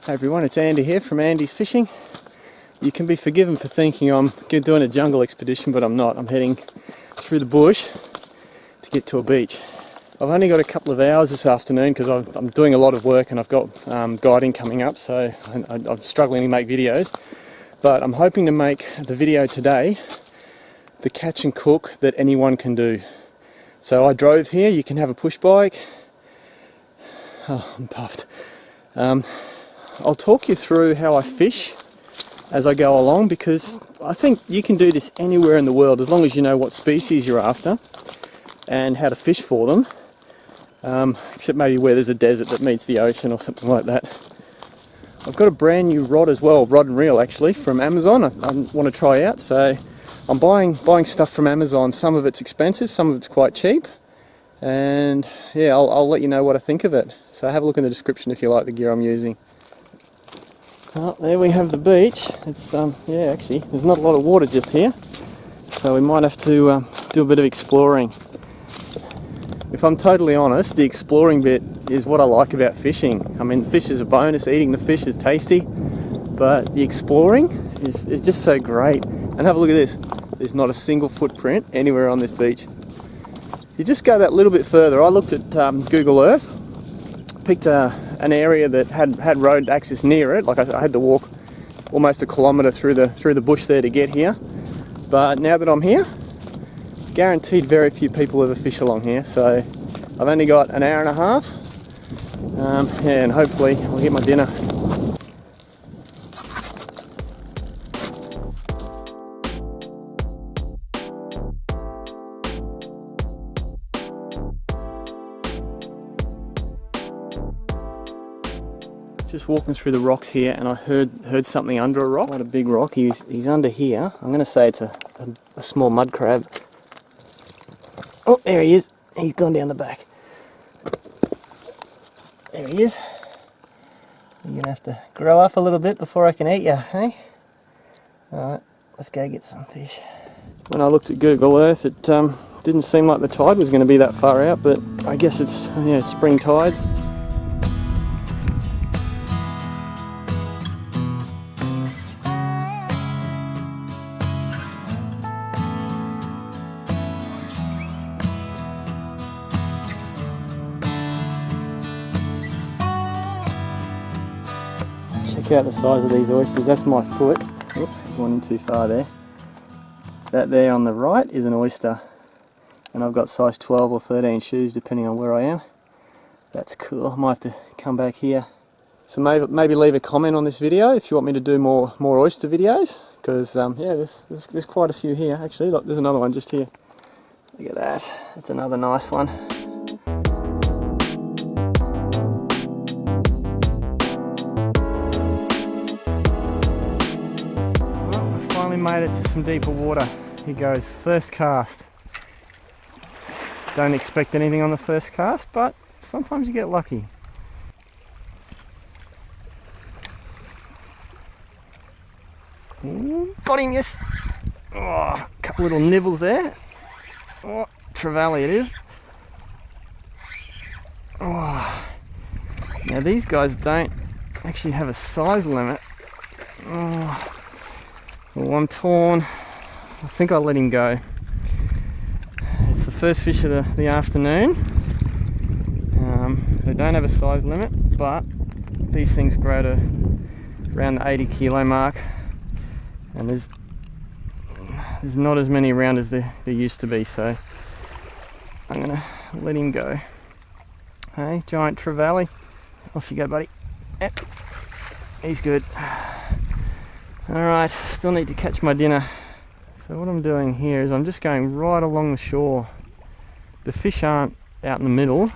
Hey everyone, it's Andy here from Andy's Fishing. You can be forgiven for thinking I'm doing a jungle expedition, but I'm not. I'm heading through the bush to get to a beach. I've only got a couple of hours this afternoon because I'm doing a lot of work and I've got guiding coming up, so I'm struggling to make videos. But I'm hoping to make the video today the catch and cook that anyone can do. So I drove here. You can have a push bike. Oh, I'm puffed. I'll talk you through how I fish as I go along, because I think you can do this anywhere in the world as long as you know what species you're after and how to fish for them, except maybe where there's a desert that meets the ocean or something like that. I've got a brand new rod as well, rod and reel actually, from Amazon. I want to try out, so I'm buying stuff from Amazon. Some of it's expensive, some of it's quite cheap, and yeah, I'll let you know what I think of it. So have a look in the description if you like the gear I'm using. Oh, there we have the beach. It's yeah, actually there's not a lot of water just here, so we might have to do a bit of exploring. If I'm totally honest, the exploring bit is what I like about fishing. I mean, the fish is a bonus, eating the fish is tasty, but the exploring is just so great. And have a look at this. There's not a single footprint anywhere on this beach. You just go that little bit further. I looked at Google Earth, picked an area that had road access near it. Like I had to walk almost a kilometre through the bush there to get here. But now that I'm here, guaranteed very few people ever fish along here. So I've only got an hour and a half. Yeah, and hopefully I'll get my dinner. Just walking through the rocks here, and I heard something under a rock. Not a big rock. He's under here. I'm going to say it's a small mud crab. Oh, there he is. He's gone down the back. There he is. You're going to have to grow up a little bit before I can eat you, hey? Alright, let's go get some fish. When I looked at Google Earth, it didn't seem like the tide was going to be that far out, but I guess it's spring tide. Check out the size of these oysters. That's my foot. Oops, gone in too far there. That there on the right is an oyster, and I've got size 12 or 13 shoes depending on where I am. That's cool. I might have to come back here. So maybe leave a comment on this video if you want me to do more oyster videos, because yeah, there's quite a few here actually. Look, there's another one just here. Look at that. That's another nice one. Made it to some deeper water. Here goes, first cast. Don't expect anything on the first cast, but sometimes you get lucky. Ooh, got him, yes. Oh, a couple little nibbles there. Oh, Trevally it is. Oh. Now these guys don't actually have a size limit. Oh. Well, I'm torn. I think I'll let him go. It's the first fish of the afternoon. They don't have a size limit, but these things grow to around the 80 kilo mark, and there's not as many around as there used to be, so I'm gonna let him go. Hey, giant Trevally, off you go, buddy. Yep. He's good. Alright, still need to catch my dinner. So what I'm doing here is I'm just going right along the shore. The fish aren't out in the middle,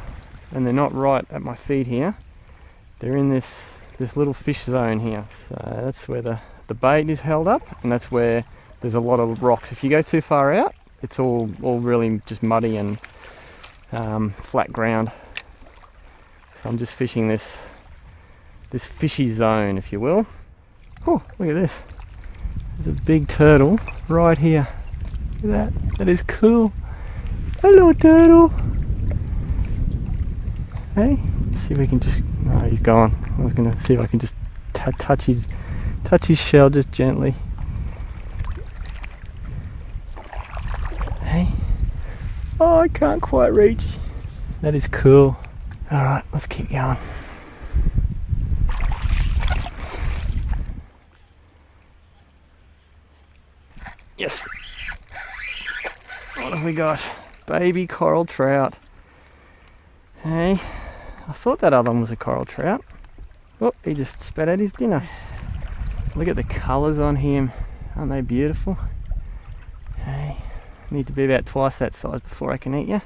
and they're not right at my feet here. They're in this little fish zone here. So that's where the bait is held up, and that's where there's a lot of rocks. If you go too far out, it's all really just muddy and flat ground. So I'm just fishing this fishy zone, if you will. Oh, look at this. There's a big turtle right here. Look at that. That is cool. Hello, turtle. Hey, let's see if we can just... No, he's gone. I was going to see if I can just touch his shell just gently. Hey. Oh, I can't quite reach. That is cool. Alright, let's keep going. Yes. What have we got? Baby coral trout. Hey, I thought that other one was a coral trout. Oh, he just spat out his dinner. Look at the colours on him. Aren't they beautiful? Hey, need to be about twice that size before I can eat you.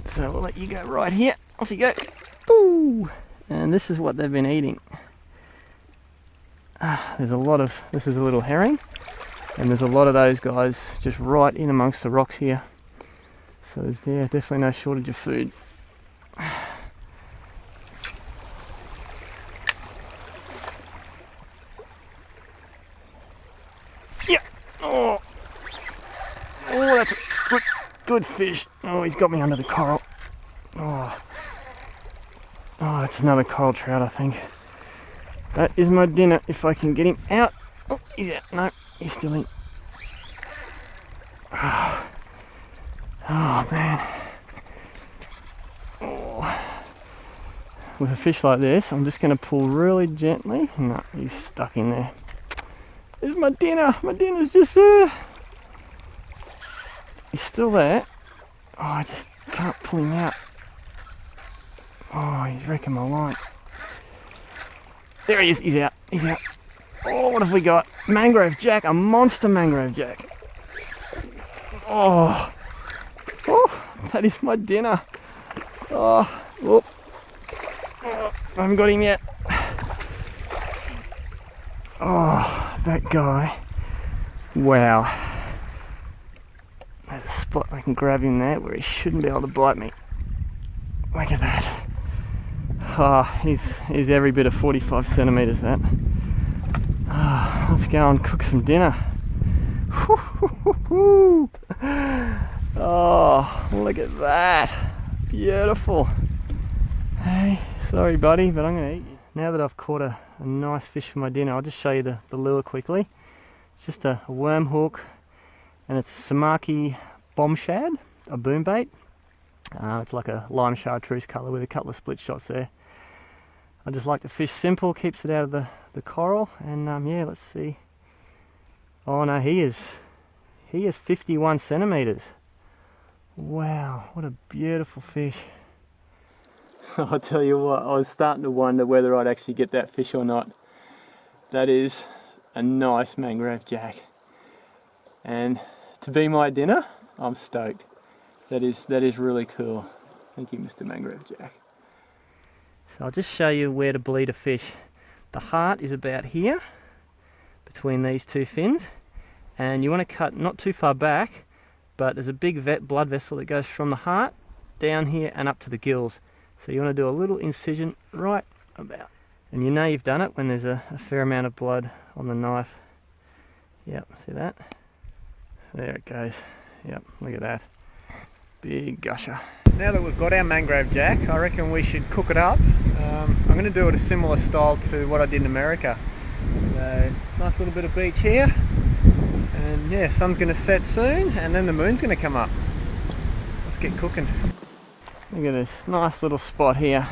So we'll let you go right here. Off you go. Ooh. And this is what they've been eating. There's a lot of, this is a little herring, and there's a lot of those guys just right in amongst the rocks here. So there's definitely no shortage of food. Yeah. Oh, that's a good fish. Oh, he's got me under the coral. Oh, that's another coral trout, I think. That is my dinner if I can get him out. Oh, he's out. No, he's still in. Oh, man. Oh. With a fish like this, I'm just going to pull really gently. No, he's stuck in there. There's my dinner. My dinner's just there. He's still there. Oh, I just can't pull him out. Oh, he's wrecking my line. There he is. He's out. He's out. Oh, what have we got? Mangrove Jack. A monster Mangrove Jack. Oh. Oh, that is my dinner. Oh, whoop. Oh, I haven't got him yet. Oh, that guy. Wow. There's a spot I can grab him there where he shouldn't be able to bite me. Look at that. Oh, he's every bit of 45 centimetres that. Oh, let's go and cook some dinner. Oh, look at that. Beautiful. Hey, sorry buddy, but I'm going to eat you. Now that I've caught a nice fish for my dinner, I'll just show you the lure quickly. It's just a worm hook, and it's a Samaki bomb shad, a boom bait. It's like a lime chartreuse colour with a couple of split shots there. I just like to fish simple, keeps it out of the coral, and yeah, let's see. Oh no, he is 51 centimetres. Wow, what a beautiful fish. I'll tell you what, I was starting to wonder whether I'd actually get that fish or not. That is a nice Mangrove Jack. And to be my dinner, I'm stoked. That is really cool. Thank you, Mr. Mangrove Jack. So I'll just show you where to bleed a fish. The heart is about here, between these two fins, and you want to cut not too far back, but there's a big blood vessel that goes from the heart down here and up to the gills. So you want to do a little incision right about. And you know you've done it when there's a fair amount of blood on the knife. Yep, see that? There it goes. Yep, look at that. Big gusher. Now that we've got our Mangrove Jack, I reckon we should cook it up. I'm going to do it a similar style to what I did in America. So, nice little bit of beach here. And yeah, sun's going to set soon, and then the moon's going to come up. Let's get cooking. Look at this nice little spot here.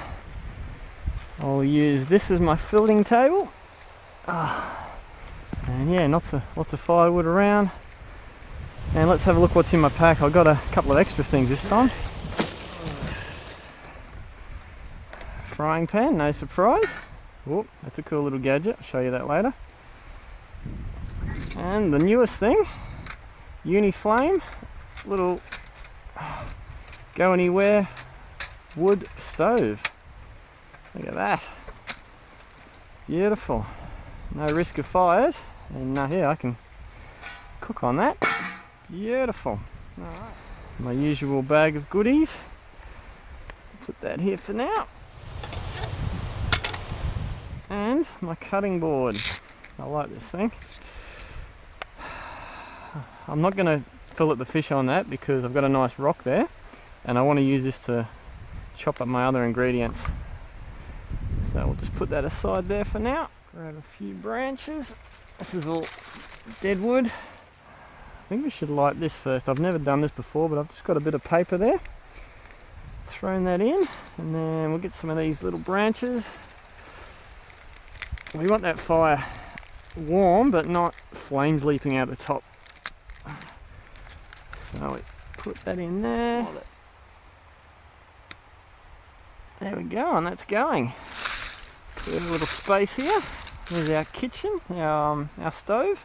I'll use this as my filleting table. And yeah, lots of firewood around. And let's have a look what's in my pack. I've got a couple of extra things this time. Frying pan, no surprise. Whoop, that's a cool little gadget. I'll show you that later. And the newest thing, Uniflame, little go anywhere wood stove. Look at that. Beautiful. No risk of fires. And here I can cook on that. Beautiful. Alright. My usual bag of goodies. Put that here for now. And my cutting board. I like this thing. I'm not going to fillet the fish on that because I've got a nice rock there, and I want to use this to chop up my other ingredients. So we'll just put that aside there for now. Grab a few branches. This is all dead wood. I think we should light this first. I've never done this before, but I've just got a bit of paper there. Thrown that in, and then we'll get some of these little branches. We want that fire warm, but not flames leaping out the top. So we put that in there. There we go, and that's going. Put a little space here. There's our kitchen, our stove.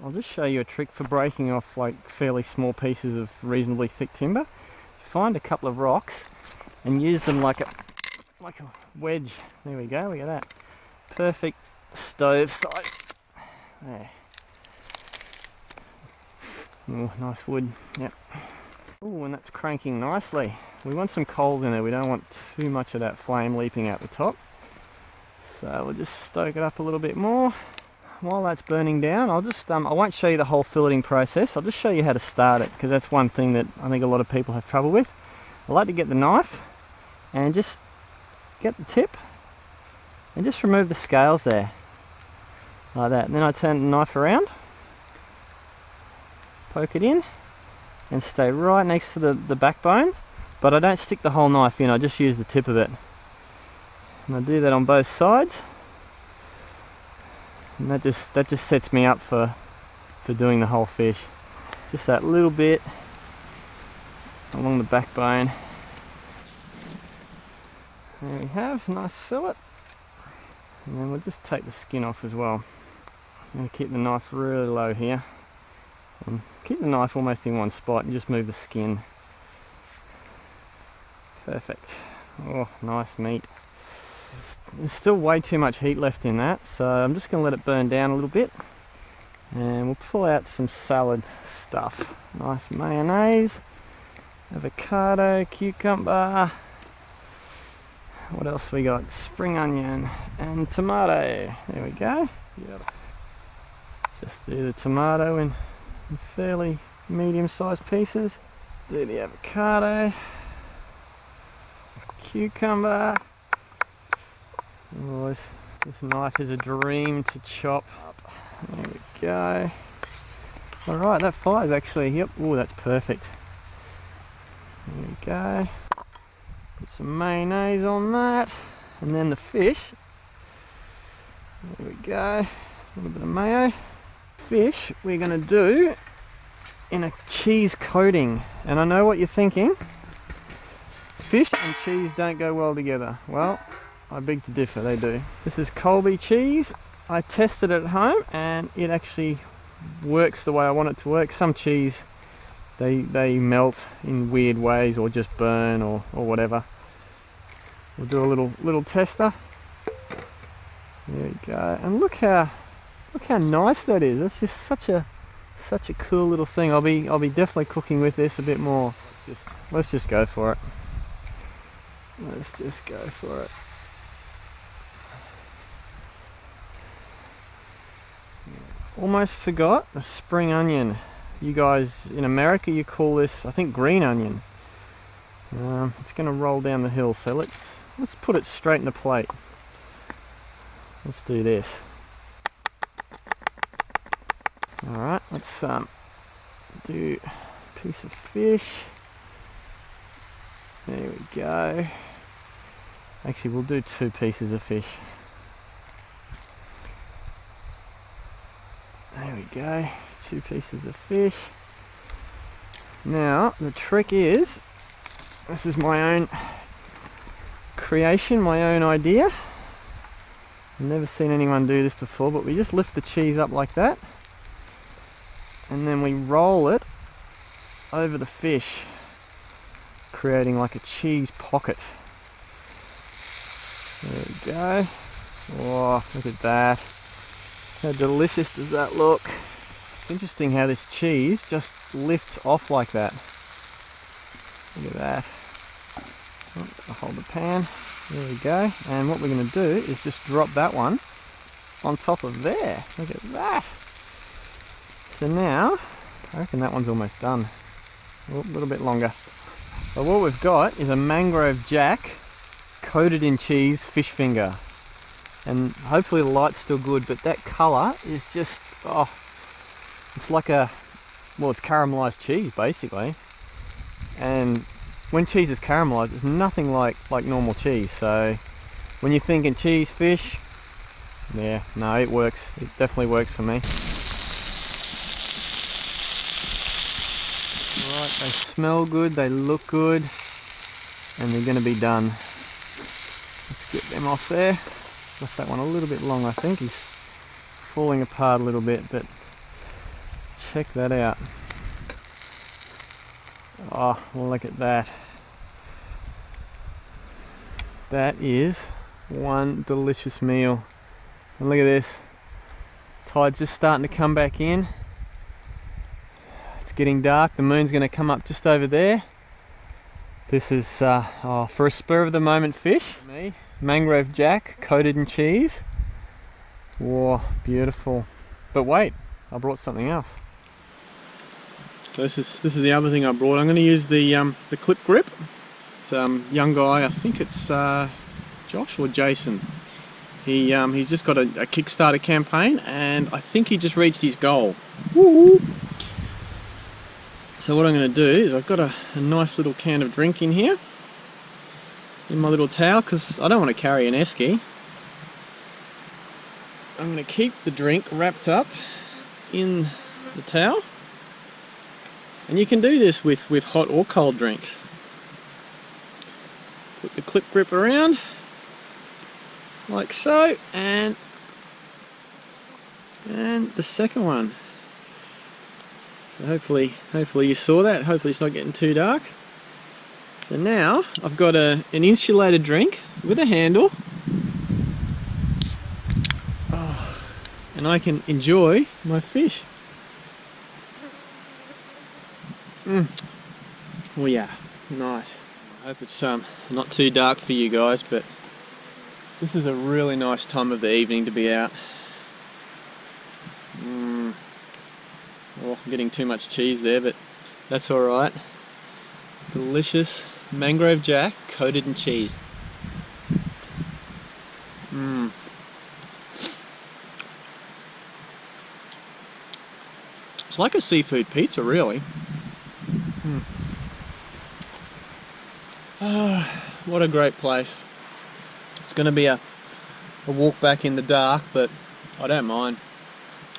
I'll just show you a trick for breaking off like fairly small pieces of reasonably thick timber. Find a couple of rocks and use them like a wedge. There we go, look at that. Perfect stove size. There. Oh, nice wood, yep. Oh, and that's cranking nicely. We want some coals in there, we don't want too much of that flame leaping out the top. So we'll just stoke it up a little bit more. While that's burning down, I'll just, I won't show you the whole filleting process, I'll just show you how to start it, because that's one thing that I think a lot of people have trouble with. I like to get the knife and just get the tip and just remove the scales there, like that. And then I turn the knife around, poke it in, and stay right next to the backbone, but I don't stick the whole knife in, I just use the tip of it. And I do that on both sides. And that just sets me up for doing the whole fish. Just that little bit along the backbone. There we have, nice fillet. And then we'll just take the skin off as well. I'm going to keep the knife really low here. And keep the knife almost in one spot and just move the skin. Perfect. Oh, nice meat. There's still way too much heat left in that, so I'm just going to let it burn down a little bit. And we'll pull out some salad stuff. Nice mayonnaise, avocado, cucumber. What else we got? Spring onion and tomato. There we go. Yep. Just do the tomato in fairly medium-sized pieces. Do the avocado, cucumber. Oh, this knife is a dream to chop up. There we go. Alright, that fire's actually, yep, oh, that's perfect. There we go. Put some mayonnaise on that. And then the fish. There we go. A little bit of mayo. Fish we're going to do in a cheese coating. And I know what you're thinking. Fish and cheese don't go well together. Well, I beg to differ, they do. This is Colby cheese. I tested it at home and it actually works the way I want it to work. Some cheese, they melt in weird ways or just burn or whatever. We'll do a little tester. There we go. And look how nice that is. That's just such a cool little thing. I'll be definitely cooking with this a bit more. Let's just go for it. Let's just go for it. Almost forgot the spring onion. You guys in America, you call this, I think, green onion. It's going to roll down the hill, so let's put it straight in the plate. Let's do this. Alright, let's do a piece of fish. There we go. Actually, we'll do 2 pieces of fish. There we go, 2 pieces of fish. Now, the trick is, this is my own creation, my own idea. I've never seen anyone do this before, but we just lift the cheese up like that. And then we roll it over the fish, creating like a cheese pocket. There we go. Oh, look at that. How delicious does that look? It's interesting how this cheese just lifts off like that. Look at that. Oh, I'll hold the pan. There we go. And what we're going to do is just drop that one on top of there. Look at that. So now, I reckon that one's almost done. Oh, a little bit longer. But what we've got is a Mangrove Jack coated in cheese fish finger. and hopefully the light's still good, but that colour is just, oh, it's like a, well, it's caramelised cheese basically, and when cheese is caramelised, it's nothing like normal cheese. So when you're thinking cheese, fish, yeah, no, it works. It definitely works for me. Right, they smell good, they look good, and they're going to be done. Let's get them off there. Left that one a little bit long, I think. He's falling apart a little bit, but check that out. Oh, look at that. That is one delicious meal. And look at this. Tide's just starting to come back in. It's getting dark. The moon's going to come up just over there. This is for a spur of the moment fish. Me, Mangrove Jack coated in cheese. Whoa, beautiful. But wait, I brought something else. So this is the other thing I brought. I'm going to use the clip grip. It's young guy, I think it's Josh or Jason. He's just got a Kickstarter campaign, and I think he just reached his goal. Woo! So what I'm going to do is I've got a nice little can of drink in here, in my little towel, because I don't want to carry an esky. I'm going to keep the drink wrapped up in the towel, and you can do this with hot or cold drinks. Put the clip grip around like so, and the second one. So hopefully you saw that. Hopefully it's not getting too dark. So now I've got an insulated drink with a handle, and I can enjoy my fish. Oh yeah, nice. I hope it's not too dark for you guys, but this is a really nice time of the evening to be out. Oh, I'm getting too much cheese there, but that's alright. Delicious Mangrove Jack coated in cheese. It's like a seafood pizza, really. What a great place. It's going to be a walk back in the dark, but I don't mind.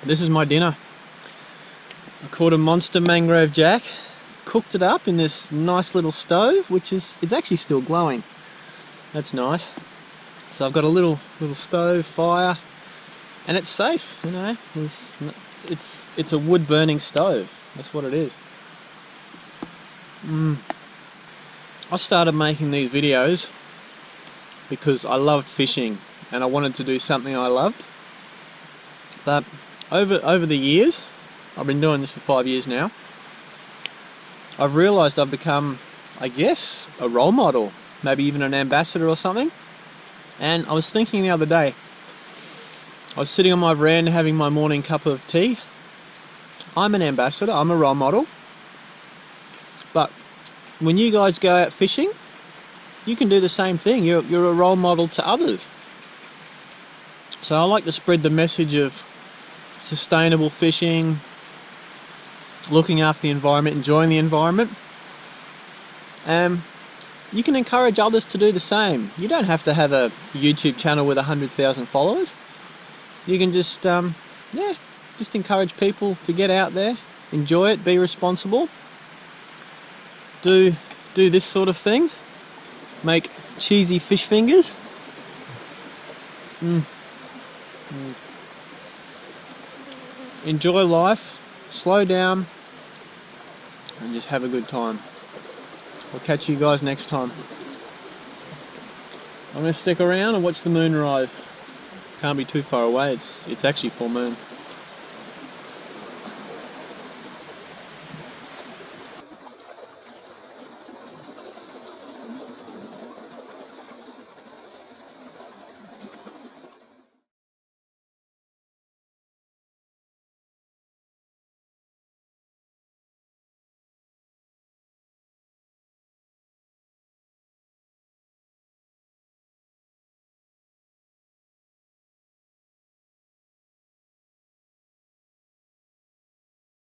This is my dinner. I caught a monster Mangrove Jack, cooked it up in this nice little stove, it's actually still glowing. That's nice. So I've got a little stove fire, and it's safe, you know. It's a wood burning stove. That's what it is. I started making these videos because I loved fishing and I wanted to do something I loved. But over the years, I've been doing this for 5 years now, I've realised I've become, I guess, a role model, maybe even an ambassador or something. And I was thinking the other day, I was sitting on my veranda having my morning cup of tea. I'm an ambassador, I'm a role model. But when you guys go out fishing, you can do the same thing. You're a role model to others. So I like to spread the message of sustainable fishing, looking after the environment, enjoying the environment. You can encourage others to do the same. You don't have to have a YouTube channel with 100,000 followers. You can just encourage people to get out there, enjoy it, be responsible, do this sort of thing, make cheesy fish fingers. Enjoy life, slow down, and just have a good time. I'll catch you guys next time. I'm going to stick around and watch the moon rise. Can't be too far away, it's actually full moon.